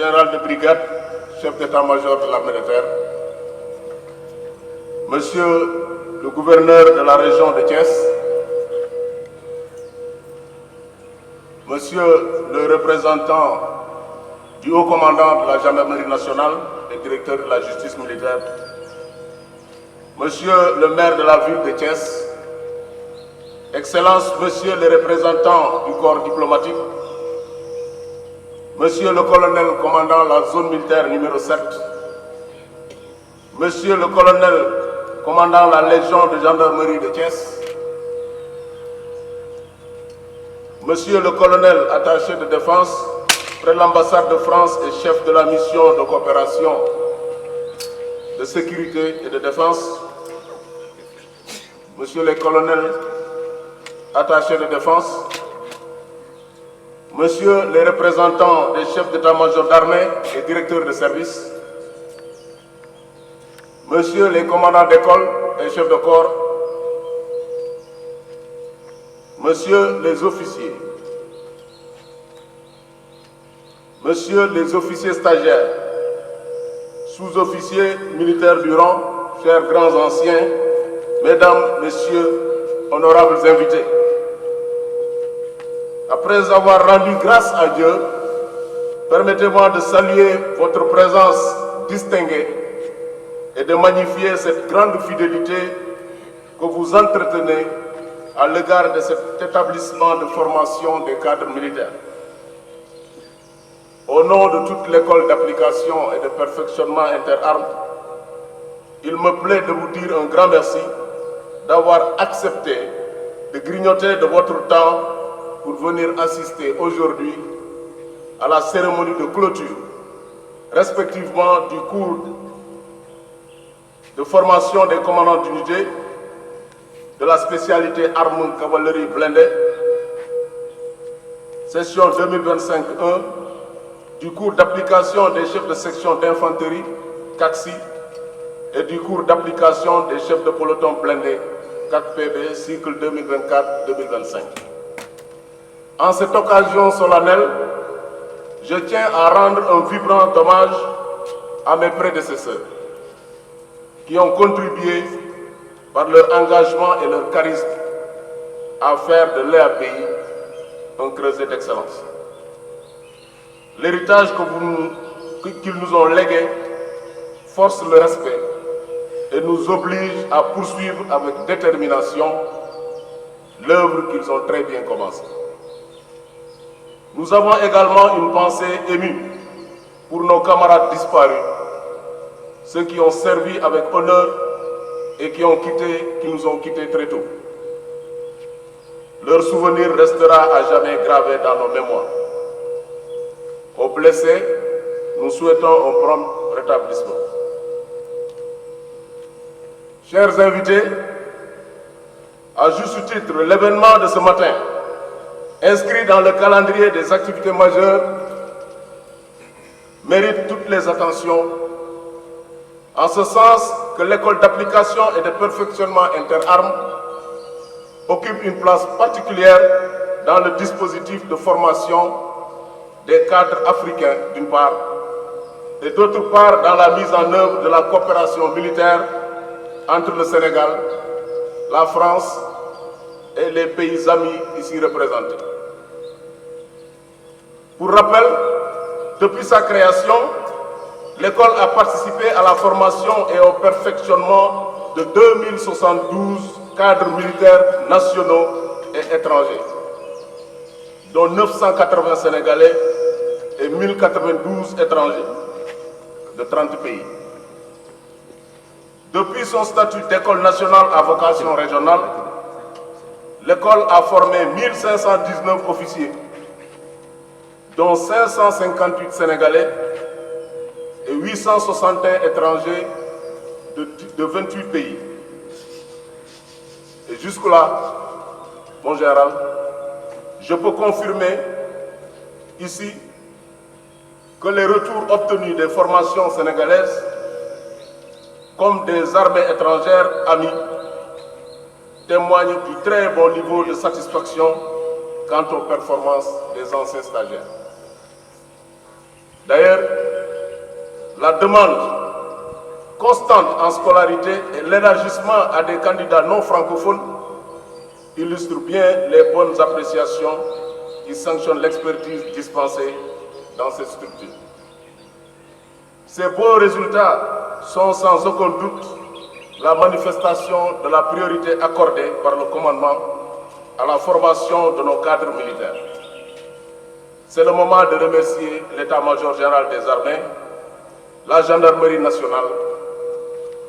général de brigade, chef d'état-major de l'armée de terre, Monsieur le gouverneur de la région de Thiès, Monsieur le représentant du haut commandant de la gendarmerie nationale et directeur de la justice militaire, Monsieur le maire de la ville de Thiès, Excellences, Monsieur les représentants du corps diplomatique, Monsieur le colonel commandant la zone militaire numéro 7, Monsieur le colonel commandant la légion de gendarmerie de Thiès, Monsieur le colonel attaché de défense près l'ambassade de France et chef de la mission de coopération de sécurité et de défense, Monsieur les colonels attachés de défense, Monsieur les représentants des chefs d'état-major d'armée et directeurs de service, Monsieur les commandants d'école et chefs de corps, Monsieur les officiers, Monsieur les officiers stagiaires, sous-officiers militaires du rang, chers grands anciens, Mesdames, Messieurs, honorables invités. Après avoir rendu grâce à Dieu, permettez-moi de saluer votre présence distinguée et de magnifier cette grande fidélité que vous entretenez à l'égard de cet établissement de formation des cadres militaires. Au nom de toute l'école d'application et de perfectionnement interarmes, il me plaît de vous dire un grand merci d'avoir accepté de grignoter de votre temps pour venir assister aujourd'hui à la cérémonie de clôture, respectivement du cours de formation des commandants d'unité, de la spécialité armes cavalerie blindée, session 2025-1, du cours d'application des chefs de section d'infanterie, CACSI, et du cours d'application des chefs de peloton blindé, 4PB, cycle 2024-2025. En cette occasion solennelle, je tiens à rendre un vibrant hommage à mes prédécesseurs, qui ont contribué par leur engagement et leur charisme à faire de l'EAPI un creuset d'excellence. L'héritage qu'ils nous ont légué force le respect et nous oblige à poursuivre avec détermination l'œuvre qu'ils ont très bien commencée. Nous avons également une pensée émue pour nos camarades disparus, ceux qui ont servi avec honneur et qui nous ont quittés très tôt. Leur souvenir restera à jamais gravé dans nos mémoires. Aux blessés, nous souhaitons un prompt rétablissement. Chers invités, à juste titre, l'événement de ce matin, inscrit dans le calendrier des activités majeures, mérite toutes les attentions, en ce sens que l'école d'application et de perfectionnement interarmes occupe une place particulière dans le dispositif de formation des cadres africains d'une part, et d'autre part dans la mise en œuvre de la coopération militaire entre le Sénégal, la France et les pays amis ici représentés. Pour rappel, depuis sa création, l'école a participé à la formation et au perfectionnement de 2072 cadres militaires nationaux et étrangers, dont 980 Sénégalais et 1092 étrangers de 30 pays. Depuis son statut d'école nationale à vocation régionale, l'école a formé 1519 officiers, dont 558 Sénégalais et 861 étrangers de 28 pays. Et jusque-là, mon général, je peux confirmer ici que les retours obtenus des formations sénégalaises comme des armées étrangères amies témoignent du très bon niveau de satisfaction quant aux performances des anciens stagiaires. D'ailleurs, la demande constante en scolarité et l'élargissement à des candidats non francophones illustrent bien les bonnes appréciations qui sanctionnent l'expertise dispensée dans cette structure. Ces beaux résultats sont sans aucun doute la manifestation de la priorité accordée par le commandement à la formation de nos cadres militaires. C'est le moment de remercier l'état-major général des armées, la gendarmerie nationale,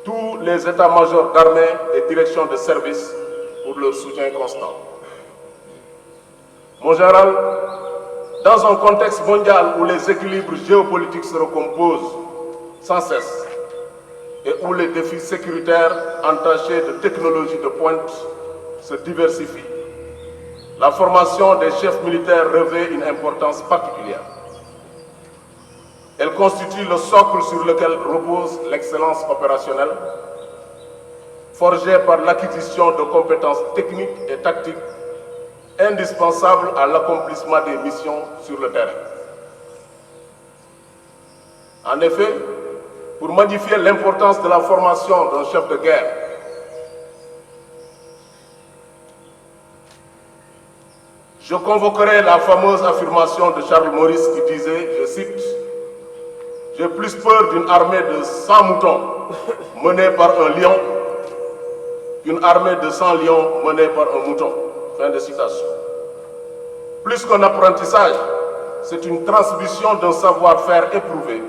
tous les états-majors d'armée et directions de service pour leur soutien constant. Mon général, dans un contexte mondial où les équilibres géopolitiques se recomposent sans cesse et où les défis sécuritaires entachés de technologies de pointe se diversifient, la formation des chefs militaires revêt une importance particulière. Elle constitue le socle sur lequel repose l'excellence opérationnelle, forgée par l'acquisition de compétences techniques et tactiques indispensables à l'accomplissement des missions sur le terrain. En effet, pour magnifier l'importance de la formation d'un chef de guerre, je convoquerai la fameuse affirmation de Charles Maurice qui disait, je cite, « J'ai plus peur d'une armée de 100 moutons menée par un lion qu'une armée de 100 lions menée par un mouton. » Fin de citation. Plus qu'un apprentissage, c'est une transmission d'un savoir-faire éprouvé,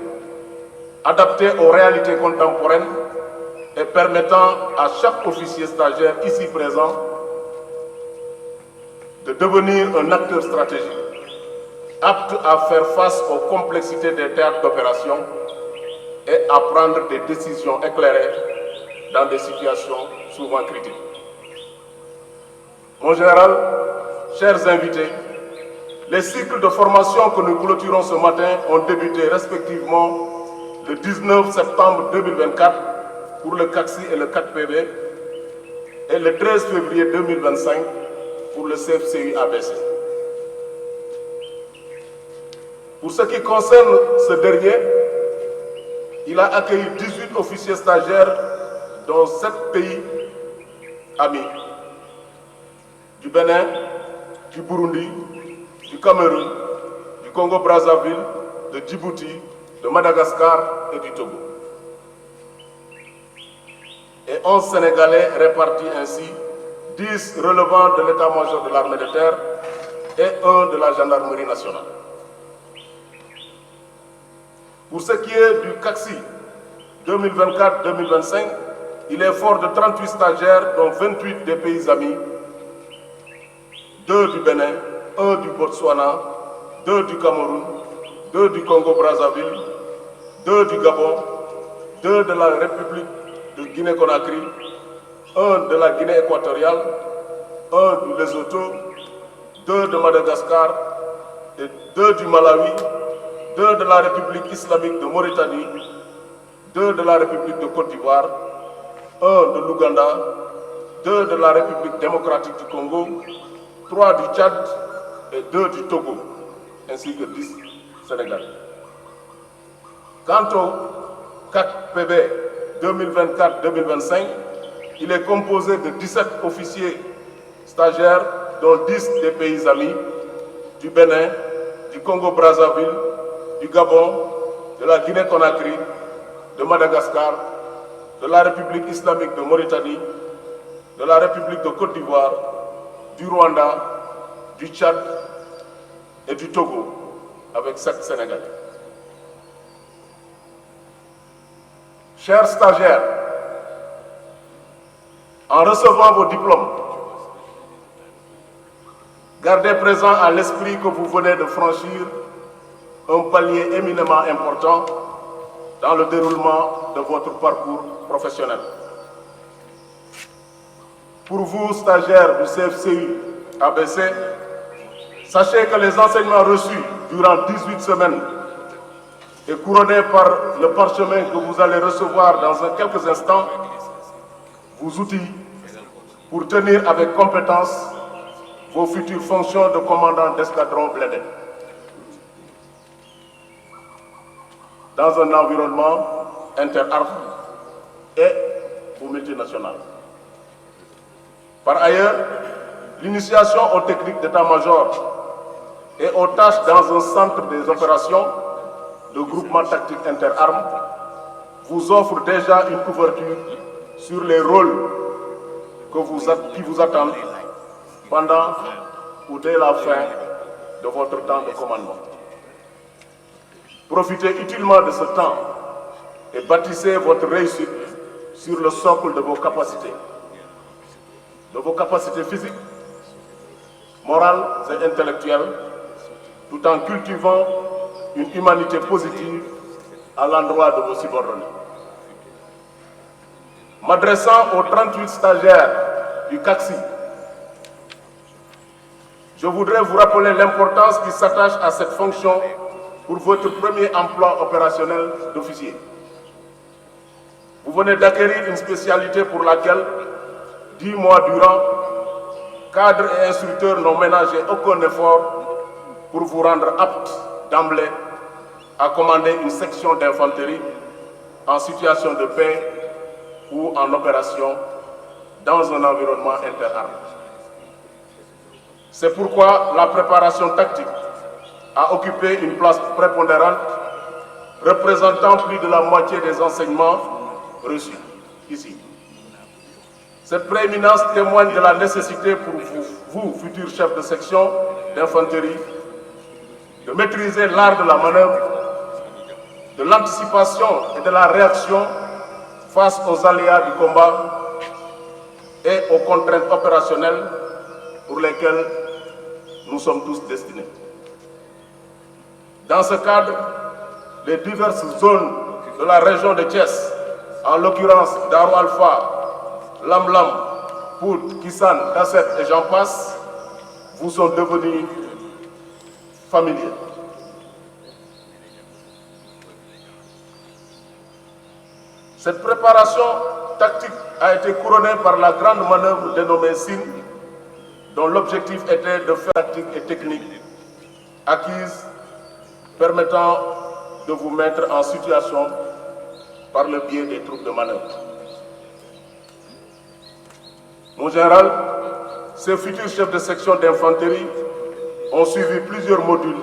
adapté aux réalités contemporaines et permettant à chaque officier stagiaire ici présent de devenir un acteur stratégique, apte à faire face aux complexités des théâtres d'opération et à prendre des décisions éclairées dans des situations souvent critiques. Mon général, chers invités, les cycles de formation que nous clôturons ce matin ont débuté respectivement le 19 septembre 2024 pour le CACSI et le 4PB et le 13 février 2025 pour le CFCU ABC. Pour ce qui concerne ce dernier, il a accueilli 18 officiers stagiaires dont 7 pays amis, du Bénin, du Burundi, du Cameroun, du Congo-Brazzaville, de Djibouti, de Madagascar et du Togo. Et 11 Sénégalais répartis ainsi, 10 relevant de l'état-major de l'armée de terre et 1 de la gendarmerie nationale. Pour ce qui est du CACSI 2024-2025, il est fort de 38 stagiaires, dont 28 des pays amis, 2 du Bénin, 1 du Botswana, 2 du Cameroun, 2 du Congo-Brazzaville, 2 du Gabon, 2 de la République de Guinée-Conakry, 1 de la Guinée équatoriale, 1 du Lesotho, 2 de Madagascar, et 2 du Malawi, 2 de la République islamique de Mauritanie, 2 de la République de Côte d'Ivoire, 1 de l'Ouganda, 2 de la République démocratique du Congo, 3 du Tchad et 2 du Togo, ainsi que 10 Sénégalais. Quant au 4PB 2024-2025, il est composé de 17 officiers stagiaires, dont 10 des pays amis, du Bénin, du Congo-Brazzaville, du Gabon, de la Guinée-Conakry, de Madagascar, de la République islamique de Mauritanie, de la République de Côte d'Ivoire, du Rwanda, du Tchad et du Togo, avec 7 Sénégalais. Chers stagiaires, en recevant vos diplômes, gardez présent à l'esprit que vous venez de franchir un palier éminemment important dans le déroulement de votre parcours professionnel. Pour vous, stagiaires du CFCU ABC, sachez que les enseignements reçus durant 18 semaines et couronnés par le parchemin que vous allez recevoir dans quelques instants, vous outillent pour tenir avec compétence vos futures fonctions de commandant d'escadron blindé. dans un environnement interarmes et ou multinational. Par ailleurs, l'initiation aux techniques d'état-major et aux tâches dans un centre des opérations de groupement tactique interarmes vous offre déjà une couverture sur les rôles qui vous attendent pendant ou dès la fin de votre temps de commandement. Profitez utilement de ce temps et bâtissez votre réussite sur le socle de vos capacités physiques, morales et intellectuelles, tout en cultivant une humanité positive à l'endroit de vos subordonnés. M'adressant aux 38 stagiaires du CACSI, je voudrais vous rappeler l'importance qui s'attache à cette fonction pour votre premier emploi opérationnel d'officier. Vous venez d'acquérir une spécialité pour laquelle, 10 mois durant, cadres et instructeurs n'ont ménagé aucun effort pour vous rendre apte d'emblée à commander une section d'infanterie en situation de paix ou en opération dans un environnement interarmes. C'est pourquoi la préparation tactique a occupé une place prépondérante, représentant plus de la moitié des enseignements reçus ici. Cette prééminence témoigne de la nécessité pour vous, futurs chefs de section d'infanterie, de maîtriser l'art de la manœuvre, de l'anticipation et de la réaction face aux aléas du combat et aux contraintes opérationnelles pour lesquelles nous sommes tous destinés. Dans ce cadre, les diverses zones de la région de Thiès, en l'occurrence Darou Alpha, Lamlam, Pout, Kissan, Tasset et j'en passe, vous sont devenus familiers. Cette préparation tactique a été couronnée par la grande manœuvre dénommée SIN, dont l'objectif était de faire tactique et technique acquise permettant de vous mettre en situation par le biais des troupes de manœuvre. Mon général, ces futurs chefs de section d'infanterie ont suivi plusieurs modules,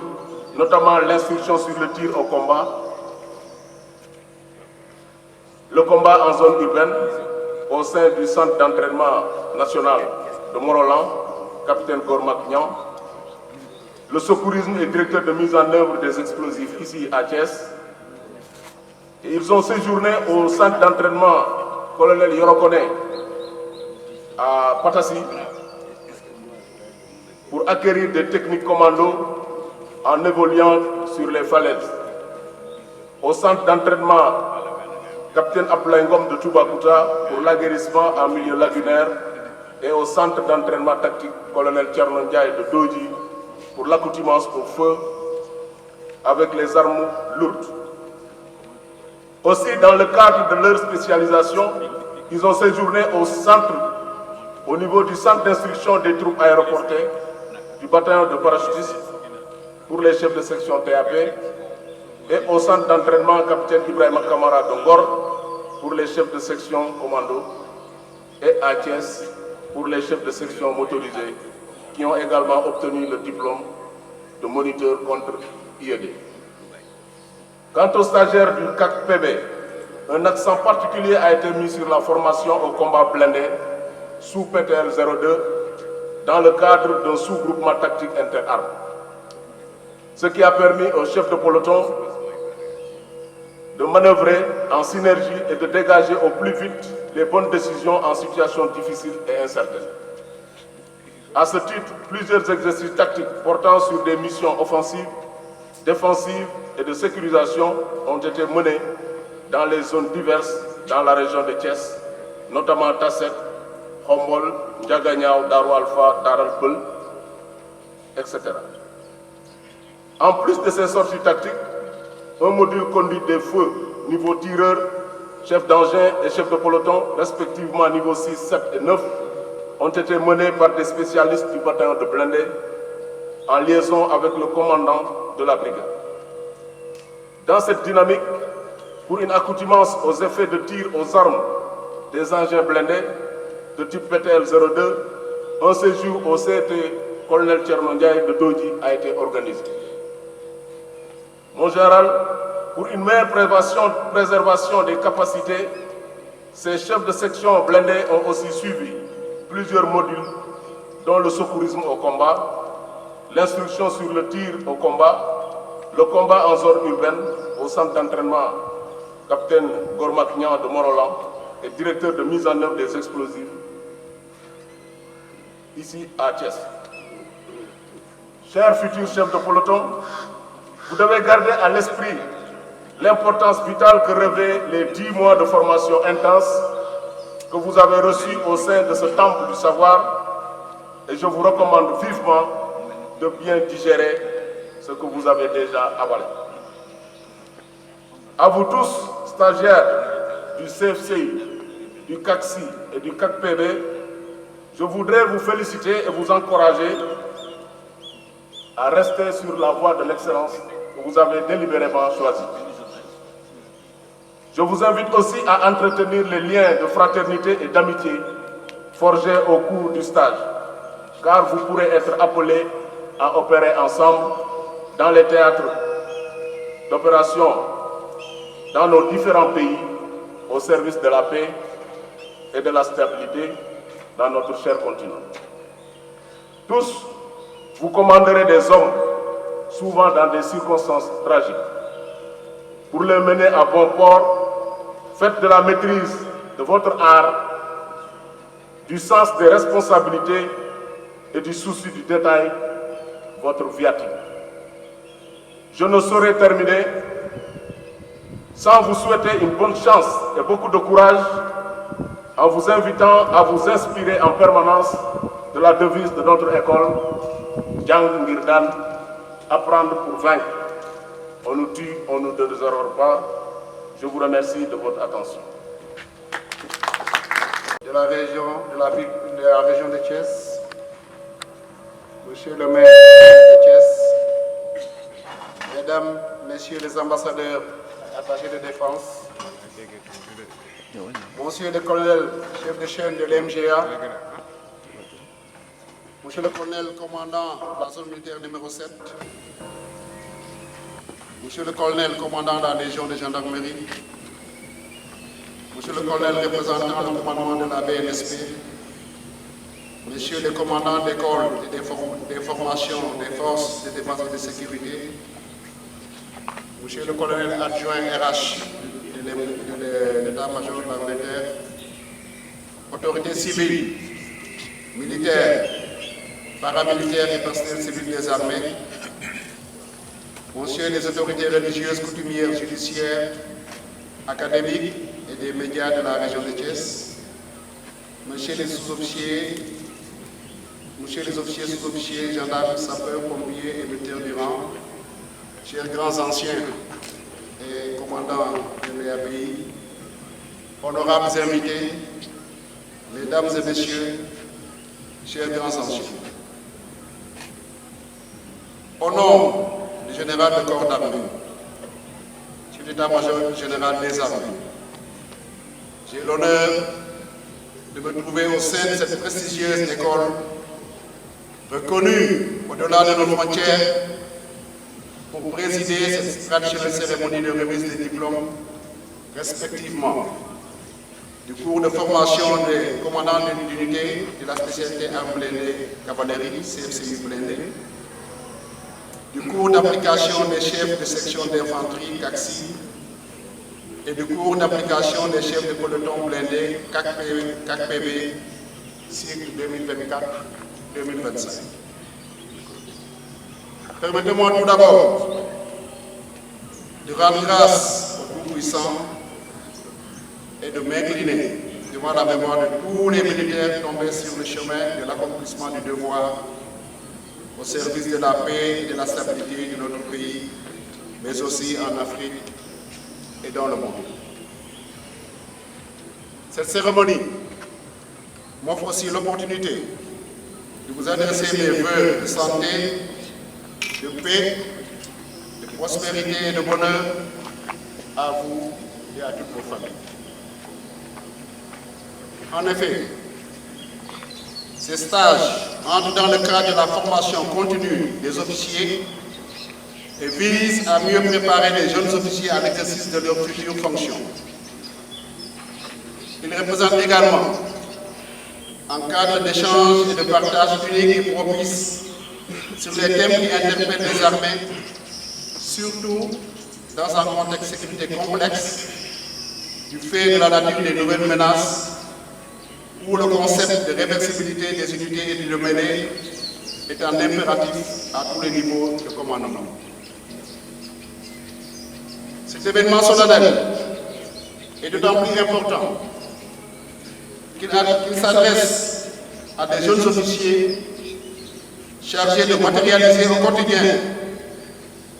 notamment l'instruction sur le tir au combat, le combat en zone urbaine au sein du centre d'entraînement national de Morolan, capitaine Gormak Nian, le secourisme et directeur de mise en œuvre des explosifs ici à Thiès. Et ils ont séjourné au centre d'entraînement colonel Yorokone à Patassi pour acquérir des techniques commando en évoluant sur les falaises. Au centre d'entraînement capitaine Aplangom de Toubakouta pour l'aguerrissement en milieu lagunaire et au centre d'entraînement tactique colonel Tchernondiaï de Doji pour l'accoutumance au feu avec les armes lourdes. Aussi, dans le cadre de leur spécialisation, ils ont séjourné au niveau du centre d'instruction des troupes aéroportées, du bataillon de parachutistes pour les chefs de section TAP et au centre d'entraînement capitaine Ibrahim Kamara Dongor pour les chefs de section commando et à Thiès pour les chefs de section motorisés qui ont également obtenu le diplôme de moniteur contre IED. Quant aux stagiaires du CAC-PB, un accent particulier a été mis sur la formation au combat blindé sous PTL 02 dans le cadre d'un sous-groupement tactique interarmes. Ce qui a permis aux chefs de peloton de manœuvrer en synergie et de dégager au plus vite les bonnes décisions en situation difficile et incertaine. À ce titre, plusieurs exercices tactiques portant sur des missions offensives, défensives et de sécurisation ont été menés dans les zones diverses dans la région de Thiès, notamment Tasset, Khombol, Ndiaganiao, Darou Alpha, Daral Peul, etc. En plus de ces sorties tactiques, un module conduite des feux niveau tireur, chef d'engin et chef de peloton, respectivement niveau 6, 7 et 9, ont été menés par des spécialistes du bataillon de blindés en liaison avec le commandant de la brigade. Dans cette dynamique, pour une accoutumance aux effets de tir aux armes des engins blindés de type PTL-02, un séjour au CT Colonel Tchernondiaï de Dodji a été organisé. Mon général, pour une meilleure préservation des capacités, ces chefs de section blindés ont aussi suivi plusieurs modules, dont le secourisme au combat, l'instruction sur le tir au combat en zone urbaine au centre d'entraînement Capitaine Gormak Nian de Morolan et directeur de mise en œuvre des explosifs ici à Thiès. Chers futurs chefs de peloton, vous devez garder à l'esprit l'importance vitale que revêt les 10 mois de formation intense que vous avez reçus au sein de ce temple du savoir et je vous recommande vivement de bien digérer ce que vous avez déjà avalé. À vous tous, stagiaires du CFCI, du CACSI et du CACPB, je voudrais vous féliciter et vous encourager à rester sur la voie de l'excellence que vous avez délibérément choisie. Je vous invite aussi à entretenir les liens de fraternité et d'amitié forgés au cours du stage, car vous pourrez être appelés à opérer ensemble dans les théâtres d'opération dans nos différents pays au service de la paix et de la stabilité dans notre cher continent. Tous, vous commanderez des hommes, souvent dans des circonstances tragiques. Pour les mener à bon port, faites de la maîtrise de votre art, du sens des responsabilités et du souci du détail votre viatique. Je ne saurais terminer sans vous souhaiter une bonne chance et beaucoup de courage en vous invitant à vous inspirer en permanence de la devise de notre école, Jang Ngirdan, apprendre pour vaincre. On nous tue, on ne nous déshonore pas. Je vous remercie de votre attention. De la région de Thiès, Monsieur le maire de Thiès, Mesdames, Messieurs les ambassadeurs attachés de défense, Monsieur le colonel, chef de chaîne de l'MGA, Monsieur le colonel, commandant de la zone militaire numéro 7, Monsieur le colonel, commandant de la Légion de gendarmerie, Monsieur le colonel, représentant le commandement de la BNSP, Messieurs les commandants d'école et des formations des forces de défense et de sécurité, Monsieur le colonel adjoint RH de l'état-major de l'Angleterre, autorités civiles, militaires, paramilitaires et personnels civils des armées, Messieurs les autorités religieuses, coutumières, judiciaires, académiques et des médias de la région de Thiès, Messieurs les sous-officiers, sous-officiers, gendarmes, sapeurs, pompiers et militaires du rang, chers grands anciens et commandants de l'EAPI, honorables invités, mesdames et messieurs, chers grands anciens. Au nom du général de corps d'armée, chef d'état-major général des armées, j'ai l'honneur de me trouver au sein de cette prestigieuse école reconnue au-delà de nos frontières pour présider cette traditionnelle cérémonie de remise des diplômes, respectivement du cours de formation des commandants d'unité de la spécialité armes blindées cavalerie, CFCI blindé, du cours d'application des chefs de section d'infanterie, CACSI, et du cours d'application des chefs de peloton blindé, CACPB, cycle 2024-2025. Permettez-moi tout d'abord de rendre grâce au Tout-Puissant et de m'incliner devant la mémoire de tous les militaires tombés sur le chemin de l'accomplissement du devoir au service de la paix et de la stabilité de notre pays, mais aussi en Afrique et dans le monde. Cette cérémonie m'offre aussi l'opportunité de vous adresser mes vœux de santé, de paix, de prospérité et de bonheur à vous et à toutes vos familles. En effet, ces stages entrent dans le cadre de la formation continue des officiers et visent à mieux préparer les jeunes officiers à l'exercice de leurs futures fonctions. Ils représentent également un cadre d'échange et de partage unique et propice sur les thèmes qui interpellent les armées, surtout dans un contexte de sécurité complexe, du fait de la nature des nouvelles menaces, où le concept de réversibilité des unités et du démêlé est un impératif à tous les niveaux de commandement. Cet événement solennel est d'autant plus important qu'il s'adresse à des jeunes officiers chargés de matérialiser au quotidien,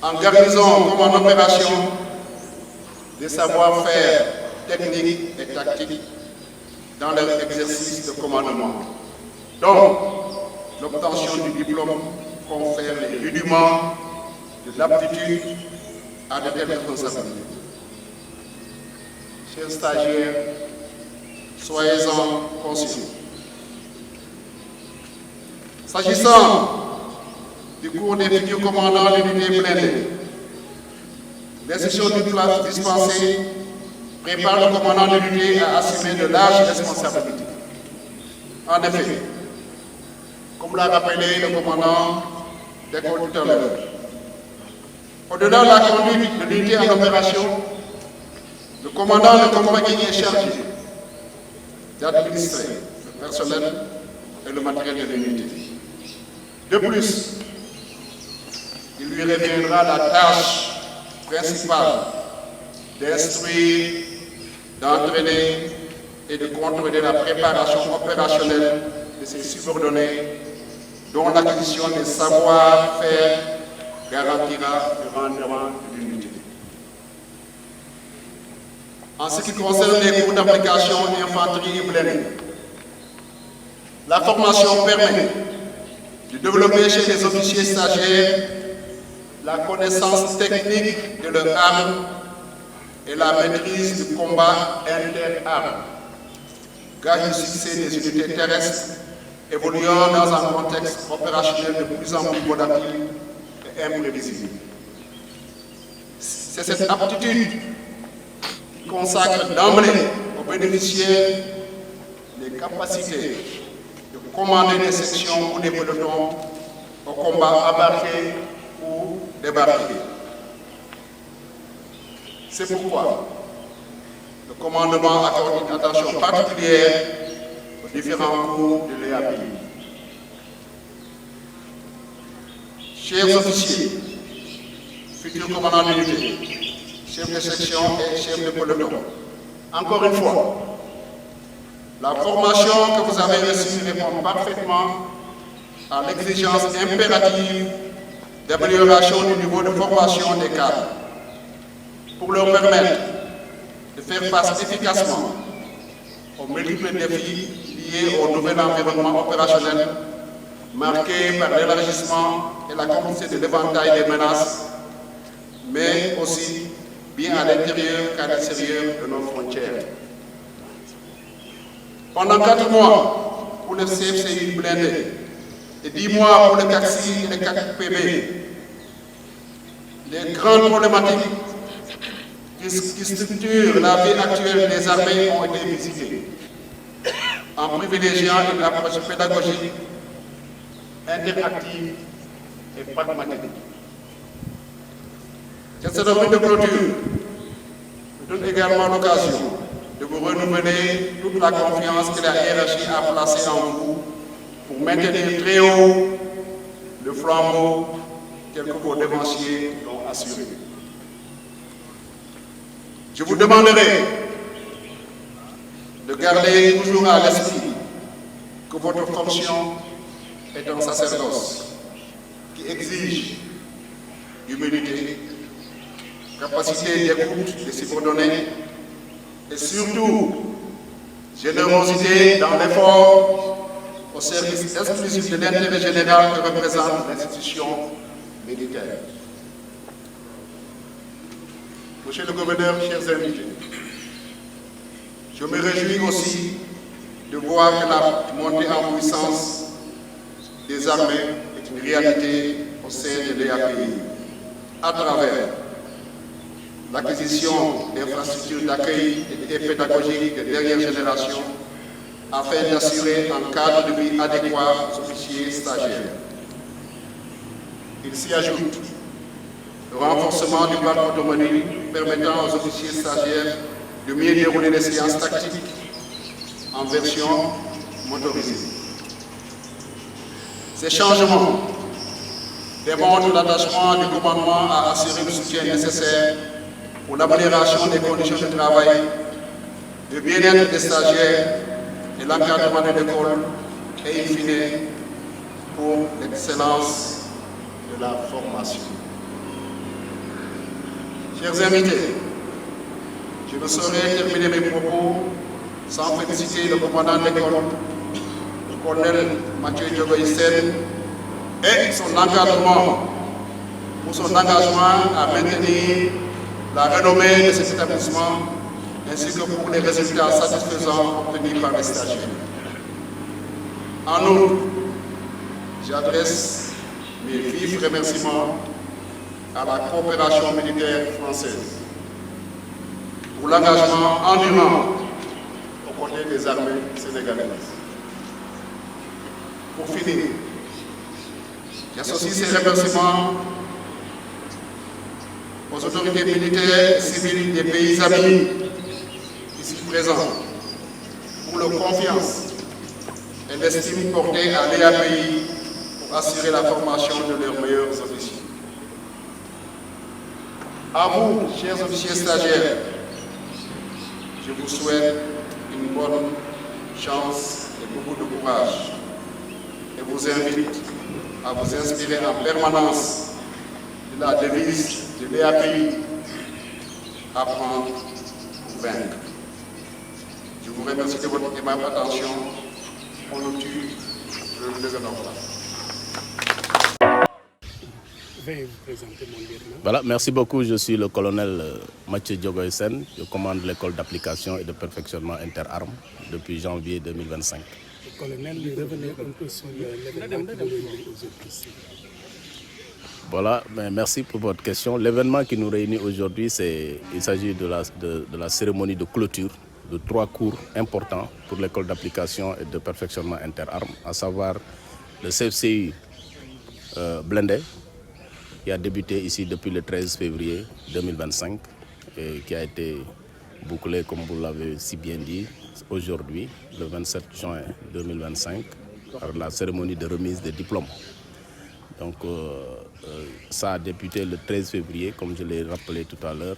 en garnison comme en opération, des savoir-faire techniques et tactiques dans leur exercice de commandement. Donc, l'obtention du diplôme confère les rudiments de l'aptitude à de telles responsabilités. Chers stagiaires, soyez-en conscients. S'agissant du cours des futurs commandants de l'unité blindée, l'instruction du classe dispensée prépare le commandant de l'unité à assumer de larges responsabilités. En effet, comme l'a rappelé le commandant d'école tout à l'heure, au-delà de la conduite de l'unité en opération, le commandant de compagnie est chargé d'administrer le personnel et le matériel de l'unité. De plus, il lui reviendra la tâche principale d'instruire, d'entraîner et de contrôler la préparation opérationnelle de ses subordonnés, dont l'acquisition des savoir-faire garantira le rendement de l'unité. En ce qui concerne les cours d'application infanterie et blindée, la formation permet de développer chez les officiers stagiaires la connaissance technique de leurs armes et la maîtrise du combat inter-armes, gage du succès des unités terrestres évoluant dans un contexte opérationnel de plus en plus volatile et imprévisible. C'est cette aptitude qui consacre d'emblée aux bénéficiaires les capacités de commander des sections ou des pelotons au combat embarqué ou débarqué. C'est pourquoi le commandement accorde une attention particulière aux différents cours de l'EAPI. Chers officiers, futurs commandants d'unité, chefs de section et chefs de peloton, encore une fois, la formation que vous avez reçue répond parfaitement à l'exigence impérative d'amélioration du niveau de formation des cadres, pour leur permettre de faire face efficacement aux multiples défis liés au nouvel environnement opérationnel marqué par l'élargissement et la complexité de l'éventail des menaces, mais aussi bien à l'intérieur qu'à l'extérieur de nos frontières. Pendant 4 mois pour le CFCI blindé et 10 mois pour le CACSI et le CACPB, les grandes problématiques qui structurent la vie actuelle des armées ont été visitées, en privilégiant une approche pédagogique, interactive et pragmatique. Cette cérémonie de clôture me donne également l'occasion de vous renouveler toute la confiance que la hiérarchie a placée en vous pour maintenir très haut le flambeau tel que vos devanciers l'ont assuré. Je vous demanderai de garder toujours à l'esprit que votre fonction est un sacerdoce qui exige humilité, capacité d'écoute des subordonnés et surtout générosité dans l'effort au service exclusif de l'intérêt général que représente l'institution militaire. Monsieur le gouverneur, chers invités, Je me réjouis aussi de voir que la montée en puissance des armées est une réalité au sein de l'EAPI à travers l'acquisition d'infrastructures d'accueil et pédagogiques de dernière génération afin d'assurer un cadre de vie adéquat aux officiers stagiaires. Il s'y ajoute le renforcement du parc automobile permettant aux officiers stagiaires de mieux dérouler les séances tactiques en version motorisée. Ces changements démontrent l'attachement du commandement à assurer le soutien nécessaire pour l'amélioration des conditions de travail, le bien-être des stagiaires et l'encadrement de l'école et, in fine, pour l'excellence de la formation. Chers invités, je ne saurais terminer mes propos sans féliciter le commandant de l'école, le colonel Mathieu Diogoye Sène, et son encadrement pour son engagement à maintenir la renommée de cet établissement ainsi que pour les résultats satisfaisants obtenus par les stagiaires. En outre, j'adresse mes vifs remerciements à la coopération militaire française pour l'engagement endurant aux côtés des armées sénégalaises. Pour finir, j'associe ces remerciements aux autorités militaires et civiles des pays amis ici présents pour leur confiance et l'estime portée à l'EAPI pour assurer la formation de leurs meilleurs officiers. À vous, chers officiers stagiaires, je vous souhaite une bonne chance et beaucoup de courage et vous invite à vous inspirer en permanence de la devise de l'EAPI, apprendre pour vaincre. Je vous remercie de votre aimable attention. On nous tue, je vous les annonce. Voilà, merci beaucoup. Je suis le colonel Mathieu Diogoye Sène. Je commande l'école d'application et de perfectionnement interarmes depuis janvier 2025. Colonel, revenez un peu sur l'événement qui nous réunit aujourd'hui. Voilà, merci pour votre question. L'événement qui nous réunit aujourd'hui, il s'agit de la cérémonie de clôture de 3 cours importants pour l'école d'application et de perfectionnement interarmes, à savoir le CFCI Blindé, qui a débuté ici depuis le 13 février 2025 et qui a été bouclé, comme vous l'avez si bien dit, aujourd'hui, le 27 juin 2025, par la cérémonie de remise des diplômes. Donc ça a débuté le 13 février, comme je l'ai rappelé tout à l'heure,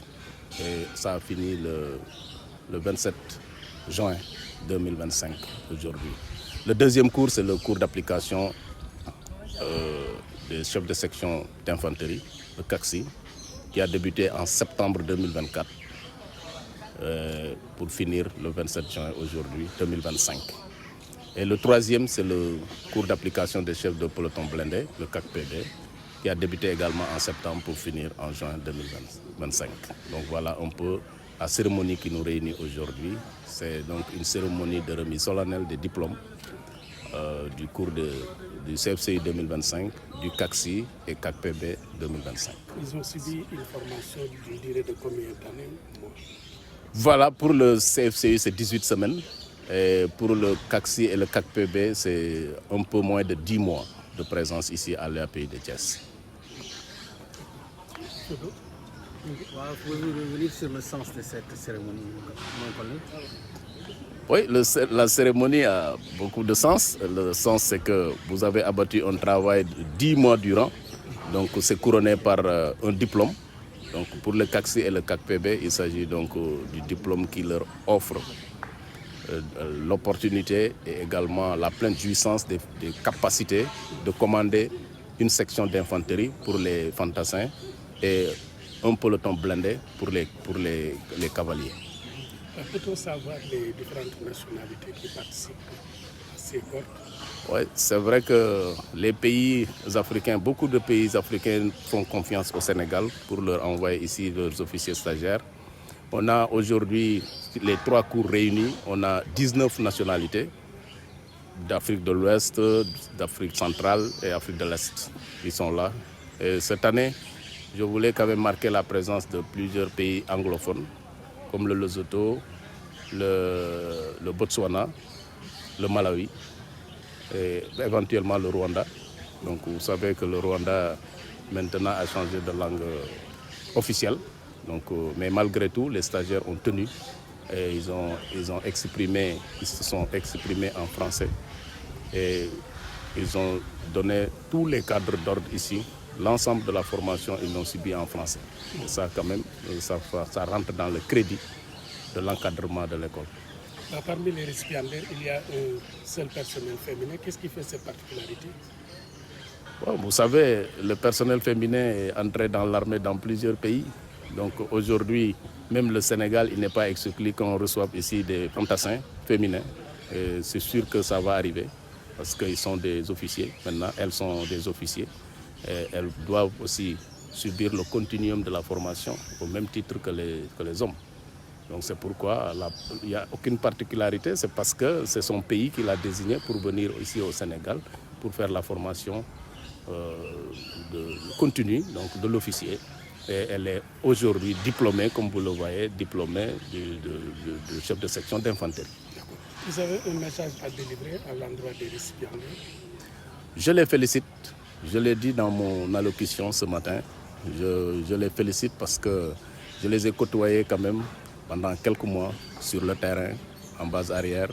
et ça a fini le 27 juin 2025, aujourd'hui. Le deuxième cours, c'est le cours d'application des chefs de section d'infanterie, le CACSI, qui a débuté en septembre 2024 pour finir le 27 juin aujourd'hui, 2025. Et le troisième, c'est le cours d'application des chefs de peloton blindé, le CACPB, qui a débuté également en septembre pour finir en juin 2025. Donc voilà un peu la cérémonie qui nous réunit aujourd'hui. C'est donc une cérémonie de remise solennelle des diplômes du cours du CFCI 2025, du CACSI et CACPB 2025. Ils ont subi une formation d'une durée de combien d'années? Voilà, pour le CFCI, c'est 18 semaines. Et pour le CACSI et le CACPB, c'est un peu moins de 10 mois de présence ici à l'EAPI de Thiès. Pouvez-vous revenir sur le sens de cette cérémonie? Oui, la cérémonie a beaucoup de sens. Le sens, c'est que vous avez abattu un travail de 10 mois durant. Donc, c'est couronné par un diplôme. Donc, pour le CACSI et le CACPB, il s'agit donc du diplôme qui leur offre l'opportunité et également la pleine jouissance des capacités de commander une section d'infanterie pour les fantassins et un peloton blindé pour les cavaliers. Peut-on savoir les différentes nationalités qui participent à ces corps? Oui, c'est vrai que les pays africains, beaucoup de pays africains font confiance au Sénégal pour leur envoyer ici leurs officiers stagiaires. On a aujourd'hui les 3 cours réunis, on a 19 nationalités d'Afrique de l'Ouest, d'Afrique centrale et Afrique de l'Est qui sont là. Et cette année, je voulais quand même marquer la présence de plusieurs pays anglophones, comme le Lesotho, le Botswana, le Malawi et éventuellement le Rwanda. Donc vous savez que le Rwanda maintenant a changé de langue officielle. Donc, mais malgré tout, les stagiaires ont tenu et ils se sont exprimés en français et ils ont donné tous les cadres d'ordre ici. L'ensemble de la formation, ils l'ont subi en français. Et ça, quand même, ça rentre dans le crédit de l'encadrement de l'école. Parmi les récipiendaires, il y a un seul personnel féminin. Qu'est-ce qui fait cette particularité? Bon, vous savez, le personnel féminin est entré dans l'armée dans plusieurs pays. Donc aujourd'hui, même le Sénégal, il n'est pas exclu qu'on reçoive ici des fantassins féminins. Et c'est sûr que ça va arriver parce qu'ils sont des officiers. Maintenant, elles sont des officiers. Et elles doivent aussi subir le continuum de la formation au même titre que les hommes. Donc c'est pourquoi il n'y a aucune particularité, c'est parce que c'est son pays qui l'a désigné pour venir ici au Sénégal pour faire la formation continue donc de l'officier. Et elle est aujourd'hui diplômée, comme vous le voyez, diplômée de chef de section d'infanterie. Vous avez un message à délivrer à l'endroit des récipiendaires? Je les félicite. Je l'ai dit dans mon allocution ce matin. Je les félicite parce que je les ai côtoyés quand même pendant quelques mois sur le terrain, en base arrière,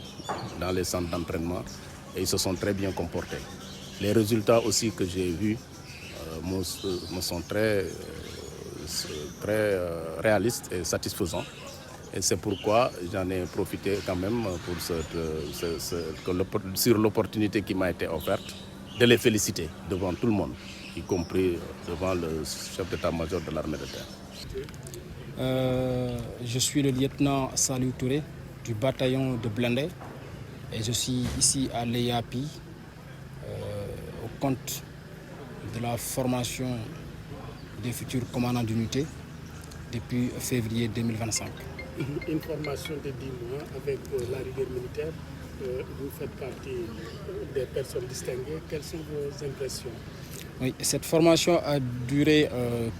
dans les centres d'entraînement. Et ils se sont très bien comportés. Les résultats aussi que j'ai vus me sont très réalistes et satisfaisants. Et c'est pourquoi j'en ai profité quand même sur l'opportunité qui m'a été offerte de les féliciter devant tout le monde, y compris devant le chef d'état-major de l'armée de terre. Je suis le lieutenant Salou Touré du bataillon de Blindé et je suis ici à l'EAPI au compte de la formation des futurs commandants d'unité depuis février 2025. Une formation de 10 mois avec la rigueur militaire. Vous faites partie des personnes distinguées. Quelles sont vos impressions? Oui, cette formation a duré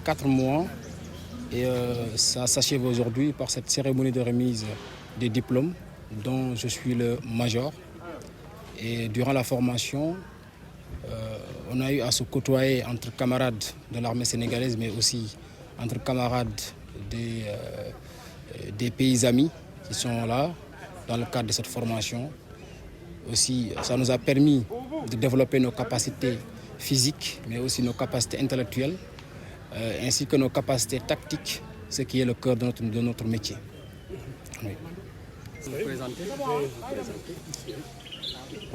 4 mois et ça s'achève aujourd'hui par cette cérémonie de remise des diplômes dont je suis le major. Et durant la formation, on a eu à se côtoyer entre camarades de l'armée sénégalaise, mais aussi entre camarades des pays amis qui sont là dans le cadre de cette formation. Aussi, ça nous a permis de développer nos capacités physiques, mais aussi nos capacités intellectuelles, ainsi que nos capacités tactiques, ce qui est le cœur de notre métier. Oui. Vous présentez.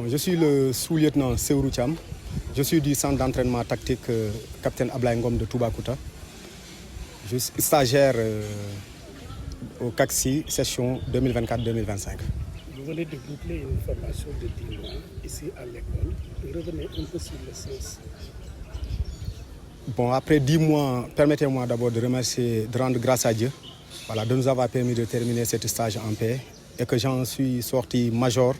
Je suis le sous-lieutenant Seourou Thiam. Je suis du centre d'entraînement tactique Capitaine Ablaye Ngom de Toubacouta. Je suis stagiaire au CACSI, session 2024-2025. Vous venez de boucler une formation de 10 mois ici à l'école. Revenez un peu sur le sens. Bon, après 10 mois, permettez-moi d'abord de remercier, de rendre grâce à Dieu, voilà, de nous avoir permis de terminer ce stage en paix et que j'en suis sorti major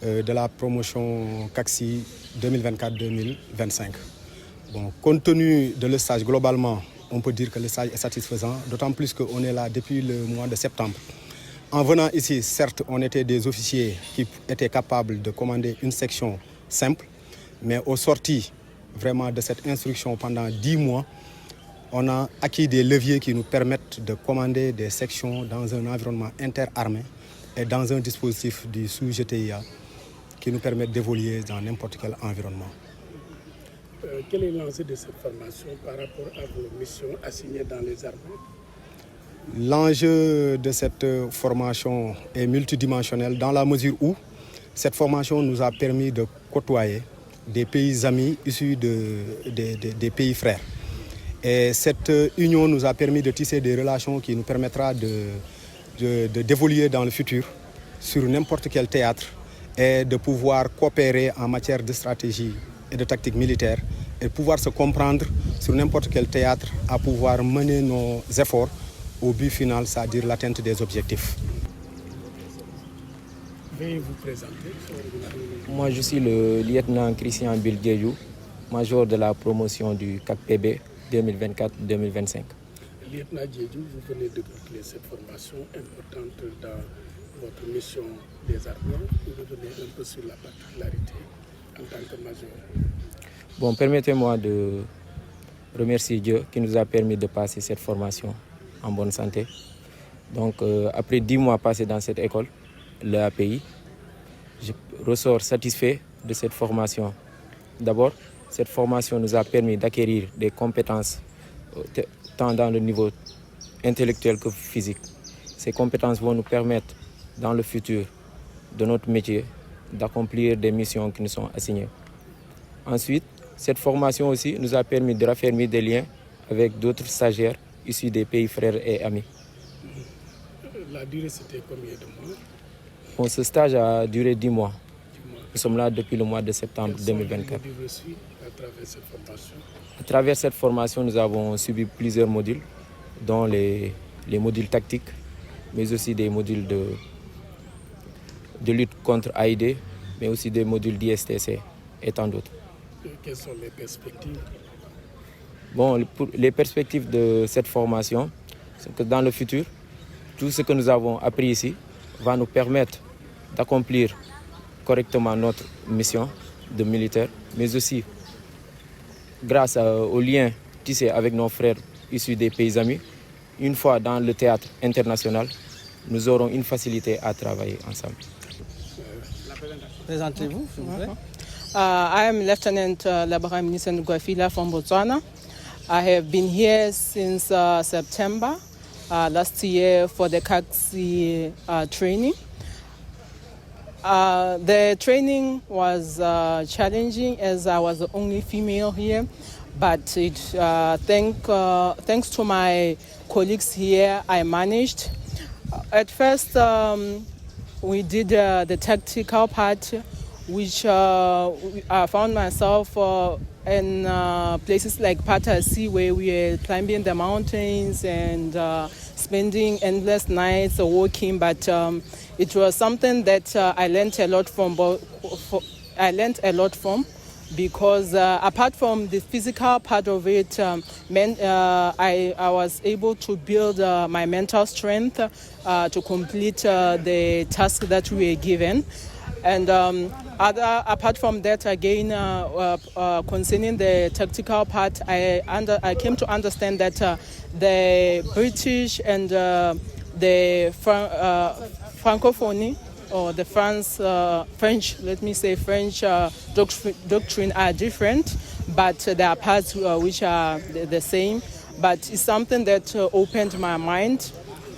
de la promotion CACSI 2024-2025. Bon, compte tenu de le stage, globalement, on peut dire que le stage est satisfaisant, d'autant plus qu'on est là depuis le mois de septembre. En venant ici, certes, on était des officiers qui étaient capables de commander une section simple, mais au sorti vraiment de cette instruction pendant 10 mois, on a acquis des leviers qui nous permettent de commander des sections dans un environnement interarmé et dans un dispositif du sous-GTIA qui nous permet d'évoluer dans n'importe quel environnement. Quel est l'enjeu de cette formation par rapport à vos missions assignées dans les armées? L'enjeu de cette formation est multidimensionnel dans la mesure où cette formation nous a permis de côtoyer des pays amis issus des pays frères. Et cette union nous a permis de tisser des relations qui nous permettra d'évoluer dans le futur sur n'importe quel théâtre et de pouvoir coopérer en matière de stratégie et de tactique militaire et pouvoir se comprendre sur n'importe quel théâtre à pouvoir mener nos efforts au but final, c'est-à-dire l'atteinte des objectifs. Veuillez vous présenter. Moi, je suis le lieutenant Christian Bilgueyou, major de la promotion du CAC-PB 2024-2025. Lieutenant Diédou, vous venez de boucler cette formation importante dans votre mission des armées. Vous revenez un peu sur la particularité en tant que major. Bon, permettez-moi de remercier Dieu qui nous a permis de passer cette formation en bonne santé. Donc, après 10 mois passés dans cette école, l'API, je ressors satisfait de cette formation. D'abord, cette formation nous a permis d'acquérir des compétences tant dans le niveau intellectuel que physique. Ces compétences vont nous permettre, dans le futur de notre métier, d'accomplir des missions qui nous sont assignées. Ensuite, cette formation aussi nous a permis de raffermir des liens avec d'autres stagiaires issus des pays frères et amis. La durée, c'était combien de mois? Bon, ce stage a duré 10 mois. Nous sommes là depuis le mois de septembre 2024. Quels sont les modules reçus à travers cette formation? À travers cette formation, nous avons subi plusieurs modules, dont les modules tactiques, mais aussi des modules de lutte contre AID, mais aussi des modules d'ISTC et tant d'autres. Quelles sont les perspectives? Bon, pour les perspectives de cette formation, c'est que dans le futur, tout ce que nous avons appris ici va nous permettre d'accomplir correctement notre mission de militaire, mais aussi grâce aux liens tissés avec nos frères issus des pays amis, une fois dans le théâtre international, nous aurons une facilité à travailler ensemble. Présentez-vous, s'il vous plaît. I am Lieutenant Labaram Nissen Guafila from Botswana. I have been here since September last year for the CACSI training. The training was challenging as I was the only female here, but thanks to my colleagues here, I managed. At first, we did the tactical part, which I found myself in places like Patasi, where we were climbing the mountains and spending endless nights walking. But it was something that I learned a lot from. Because apart from the physical part of it, I was able to build my mental strength to complete the task that we were given. And apart from that, again, concerning the tactical part, I came to understand that the British and the Francophonie, or the French, let me say French doctrine are different, but there are parts which are the same. But it's something that opened my mind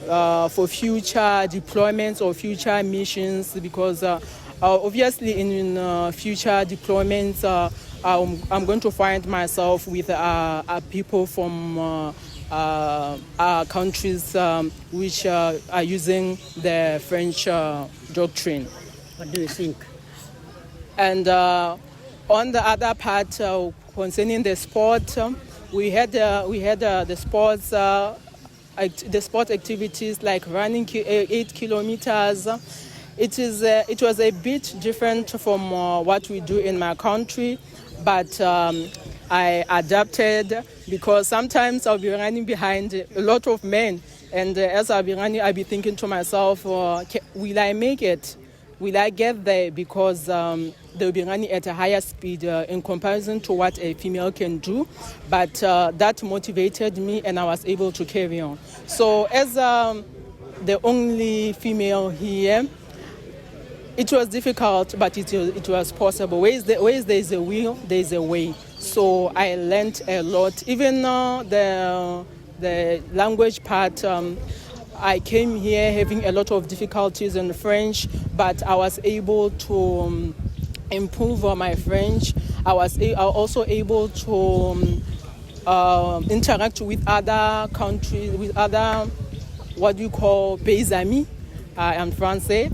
for future deployments or future missions, because obviously in future deployments, I'm going to find myself with people from countries which are using the French doctrine. What do you think? And on the other part, concerning the sport, we had the sport activities like running 8 kilometers. It was a bit different from what we do in my country, but I adapted, because sometimes I'll be running behind a lot of men, and as I'll be running, I'll be thinking to myself, will I make it? Will I get there? Because they'll be running at a higher speed in comparison to what a female can do. But that motivated me, and I was able to carry on. So as the only female here, it was difficult, but it was possible. Where there's a will, there's a way. So I learned a lot. Even the language part, I came here having a lot of difficulties in French, but I was able to improve my French. I was also able to interact with other countries, with other, what you call, pays amis en français.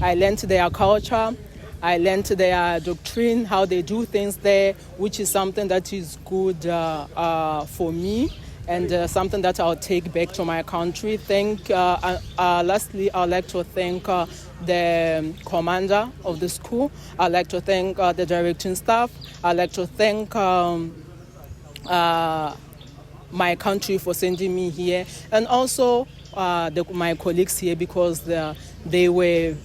I learned their culture. I learned their doctrine, how they do things there, which is something that is good for me. and something that I'll take back to my country. Lastly, I'd like to thank the commander of the school. I'd like to thank the directing staff. I'd like to thank my country for sending me here, and also my colleagues here, because they were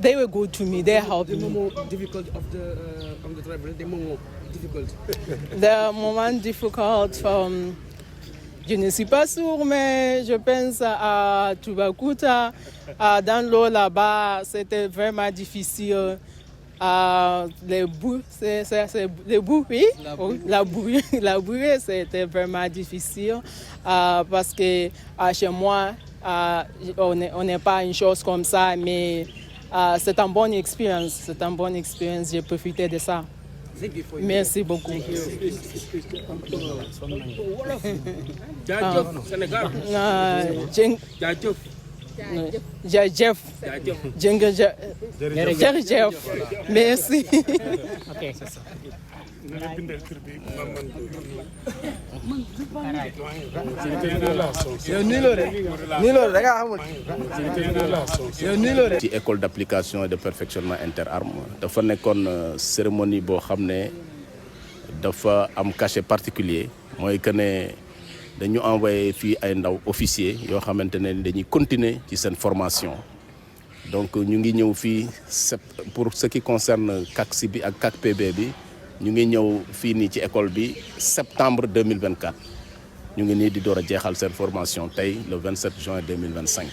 good to me. They helped me. The moment difficult of the travel, the moment difficult. The moment difficult, je ne suis pas sûre, mais je pense à Tubakuta, dans l'eau là-bas, c'était vraiment difficile. Les boues, les boues, oui. La bouée, c'était vraiment difficile parce que chez moi, on n'est pas une chose comme ça, mais c'est une bonne expérience. C'est une bonne expérience. J'ai profité de ça. Merci beaucoup. Jeff. Merci. Ok, c'est ça. ci école d'application et de perfectionnement interarmes dafa nekkoon cérémonie boo xam ne dafa am cachet particulier mooy que ne dañu envoyé fii ay ndaw officier yoo xamante ne dañuy continuer ci seen formation donc ñu ngi ñëw fii pour ce qui concerne CACSI bi ak CACPB bi ñu ngi ñëw fii nii ci école bi septembre 2024 ñu ngi nii di door a jeexal seen formation tey le 27 juin 2025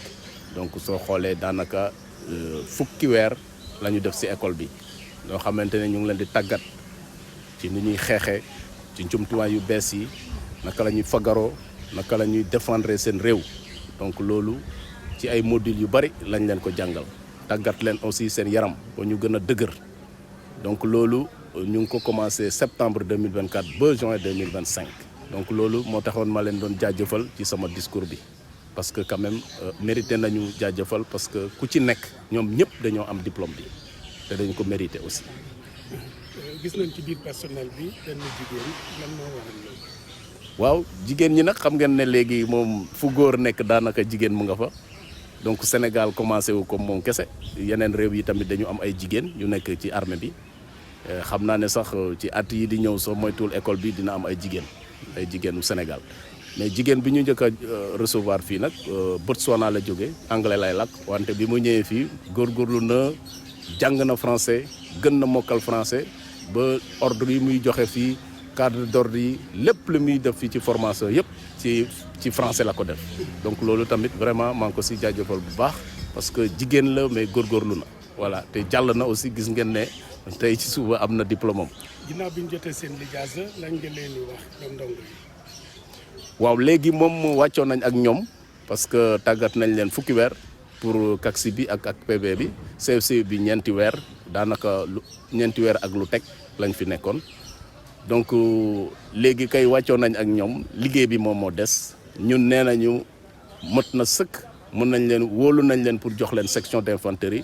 donc soo xoolee daanaka fukki weer la ñu def ci école bi loo xamante ne ñu ngi leen di tàggat ci ni ñuy xeexee ci njumtuwaay yu bees yi naka la ñuy fagaroo naka la ñuy défendre seen réew donc loolu ci ay modules yu bari lañ leen ko jàngal tàggat leen aussi seen yaram ba ñu gën a dëgër donc loolu ñu ngi ko commencé septembre 2024 ba juin 2025 donc loolu moo taxoon ma leen doon jaajëfal ci sama discours bi parce que quand même mérité nañu jaajëfal parce que ku ci nekk ñoom ñëpp dañoo am diplôme bi te dañu ko mérité aussi. gis nañ ci biir personnel bi benn jigéen lan moo waral loolu. waaw jigéen ñi nag xam ngeen ne léegi moom fu góor nekk daanaka jigéen mu nga fa donc Sénégal commencé wu comme moom kese yeneen réew yi tamit dañu am ay jigéen yu nekk ci armée bi xam naa ne sax ci at yi di ñëw soo moytuwul école bi dina am ay jigéenu Sénégal mais jigéen bi ñu njëkk a recevoir fii nag Botswana la jóge anglais lay làkk wante bi mu ñëwee fii góorgóorlu na jàng na français gën na mokkal français ba ordre yi muy joxe fii cadre d'ordre yi lépp lu muy def fii ci formation yëpp ci français la ko def donc loolu tamit vraiment maa ngi ko si jaajëfal bu baax parce que jigéen la mais góorgóorlu na voilà te jàll na aussi gis ngeen ne tey ci suba am na diplôme am. ginnaaw bi ñu jotee seen lijaasa lañ nga leen di wax ñoom ndongo yi. waaw léegi moom wàccoon nañ ak ñoom parce que tàggat nañ leen fukki weer pour CACSI bi ak PB bi CFC bi ñeenti weer daanaka ñeenti weer ak lu teg lañ fi nekkoon donc léegi kay wàccoon nañ ak ñoom liggéey bi moom moo des ñun nee nañu mot na sëkk mën nañ leen wóolu nañ leen pour jox leen section d'infanterie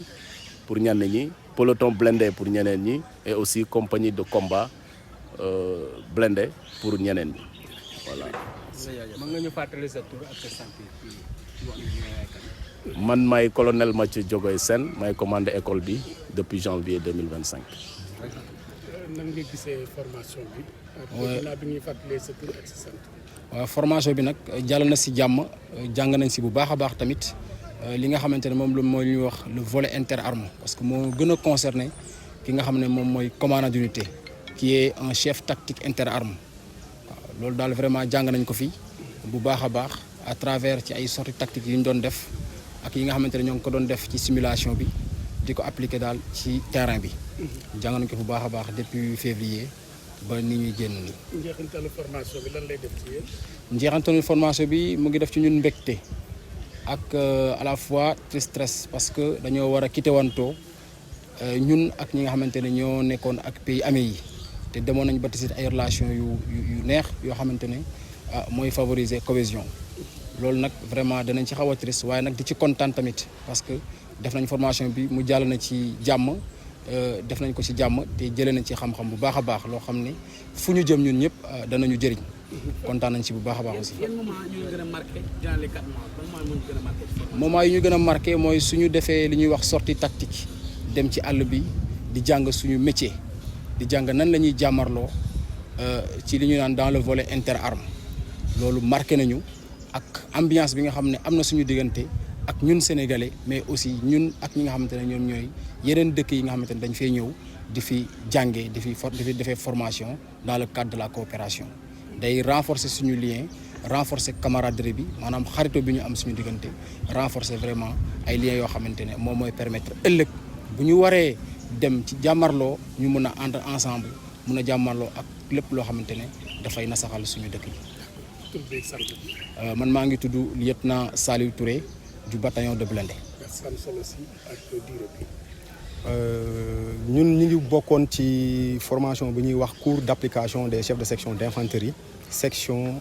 pour ñenn ñi peloton blindé pour ñeneen ñi et aussi compagnie de combat blindé pour ñeneen ñi voilà. mën nga ñu fàttali sa tur ak sa sant man maay colonel Mathieu Diogoye Sène maay commandé école bi depuis janvier 2025. nan nga gisee formation bi. ak bi ñuy fàttalee sa tur ak sa sant. waaw formation bi nag jàll na si jàmm jàng nañ si bu baax a baax tamit li nga xamante ne moom la mooy ñuy wax le volet interarmes parce que moo gën a concerné ki nga xam ne moom mooy commandant d'unité qui est un chef tactique interarmes waaw loolu daal vraiment jàng nañ ko fi bu baax a baax à travers ci ay sorties tactiques yu ñu doon def ak yi nga xamante ne ñoo ngi ko doon def ci simulation bi di ko appliquer daal ci terrain bi jàng nañ ko bu baax a baax depuis février ba ni ñuy génn nii. njeexintalu formation bi lan lay def ci yéen. njeexintalu formation bi mu ngi def ci ñun mbégte ak à la fois stress parce que dañoo war a quitter wantoo ñun ak ñi nga xamante ne ñoo nekkoon ak pays amis yi te demoon nañ ba tisit ay relations yu neex yoo xamante ne mooy favoriser cohésion loolu nag vraiment danañ ci xaw a triste waaye nag di ci kontaan tamit parce que def nañ formation bi mu jàll na ci jàmm def nañ ko ci jàmm te jëlee nañ ci xam-xam bu baax a baax loo xam ne fu ñu jëm ñun ñëpp danañu jëriñ kontaan nañ ci bu baax a baax aussi. yan moment ñu gën a marqué durant les 4 mois ban moment ñu gën a marqué. moment yi ñu gën a marqué mooy suñu defee li ñuy wax sortie tactique dem ci àll bi di jàng suñu métier di jàng nan la ñuy jàmmarloo ci li ñu naan dans le volet interarmes loolu marqué nañu ak ambiance bi nga xam ne am na suñu diggante ak ñun sénégalais mais aussi ñun ak ñi nga xamante ne ñoom ñooy yeneen dëkk yi nga xamante ne dañ fay ñëw di fi jàngee di fi defee formation dans le cadre de la coopération day renforcer suñu lien renforcer camaraderie bi maanaam xarito bi ñu am suñu diggante renforcer vraiment ay liens yoo xamante ne moom mooy permettre ëllëg bu ñu waree dem ci jàmmarloo ñu mën a ànd ensemble mën a jàmmarloo ak lépp loo xamante ne dafay nasaxal suñu dëkk bi. man maa ngi tudd lieutenant Saliou Touré du bataillon de Blindé. ñun ñu ngi bokkoon ci formation bu ñuy wax cours d'application des chefs de section d'infanterie section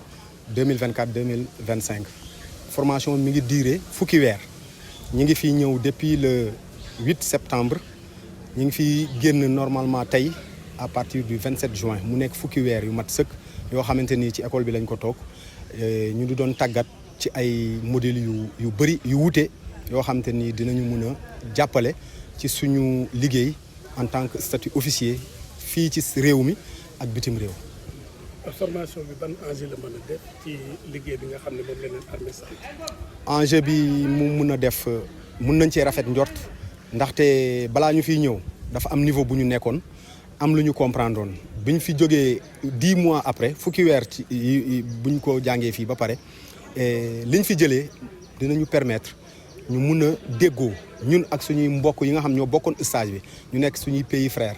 2024-2025 formation mi ngi duré fukki weer ñi ngi fi ñëw depuis le 8 septembre ñi ngi fi génn normalement tey à partir du 27 juin mu nekk fukki weer yu mat sëkk yoo xamante ni ci école bi lañ ko toog ñu di doon tàggat ci ay modèles yu bëri yu wuute yoo xamante ni dinañu mun a jàppale ci suñu liggéey en tant que statut officier fii ci réew mi ak bitim réew. formation bi ban enjeu la mën a def ci liggéey bi nga xam ne moom la leen armée sant. enjeu bi mu mun a def mun nañ cee rafet njort ndaxte balaa ñu fiy ñëw dafa am niveau bu ñu nekkoon am lu ñu comprendre woon bi ñu fi jógee 10 mois après fukki weer ci bu ñu ko jàngee fii ba pare liñ fi jëlee dinañu permettre ñu mun a déggoo ñun ak suñuy mbokk yi nga xam ñoo bokkoon stage bi ñu nekk suñuy pays frères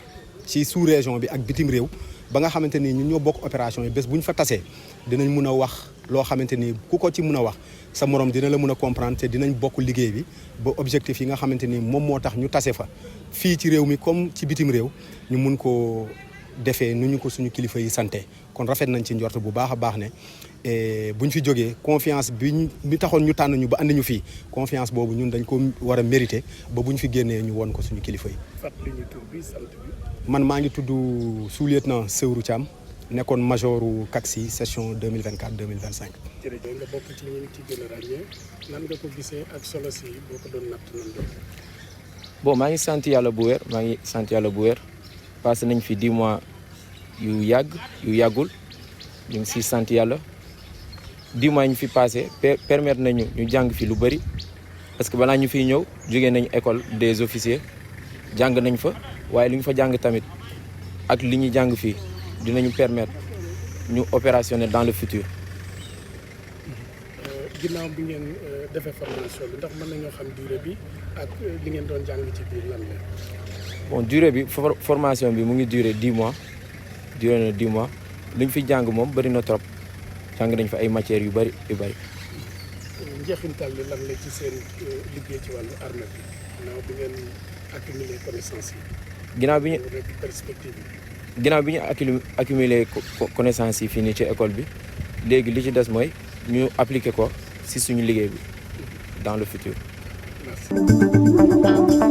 ci sous-région bi ak bitim réew ba nga xamante ni ñun ñoo bokk opération yi bés bu ñu fa tasee dinañ mun a wax loo xamante ni ku ko ci mun a wax sa morom dina la mun a comprendre te dinañ bokk liggéey bi ba objectif yi nga xamante ni moom moo tax ñu tase fa fii ci réew mi comme ci bitim réew ñu mun ko defee nu ñu ko suñu kilifa yi santé kon rafet nañ ci njort bu baax a baax ne bu ñu fi jógee confiance bi taxoon ñu tànn ñu ba andi ñu fii confiance boobu ñun dañ ko war a mériter ba bu ñu fi génnee ñu won ko suñu kilifa yi. fàttali ñu tur bi sant bi. man maa ngi tudd sous-lieutenant Sewru Thiam nekkoon majoru CACSI session 2024-2025. jërëjëf nga bokk ci ñu ci gën a ràññee nan nga ko gisee ak solo si boo ko doon natt nan la. bon maa ngi sant yàlla bu wér passé nañ fi 10 mois yu yàggul ñu ngi si sant yàlla 10 mois ñu fi passé permettre nañu ñu jàng fi lu bëri parce que balaa ñu fiy ñëw jógee nañu école des officiers jàng nañ fa waaye li ñu fa jàng tamit ak li ñuy jàng fii dinañu permettre ñu opérationnel dans le futur. ginnaaw bi ngeen defee formation bi ndax mën nañoo xam durée bi ak li ngeen doon jàng ci biir lan la. bon durée bi formation bi mu ngi duré 10 mois duré na 10 mois li ñu fi jàng moom bëri na trop jàng nañ fa ay matières yu bëri. njeexintal li lan la ci seen liggéey ci wàllu armée bi ginnaaw bi ngeen accumuler connaissance yi. ginnaaw bi ñu perspective yi. ginnaaw bi ñu accumuler connaissance yi fii nii ci école bi léegi li ci des mooy ñu appliquer ko ci suñu liggéey bi dans le futur. Merci.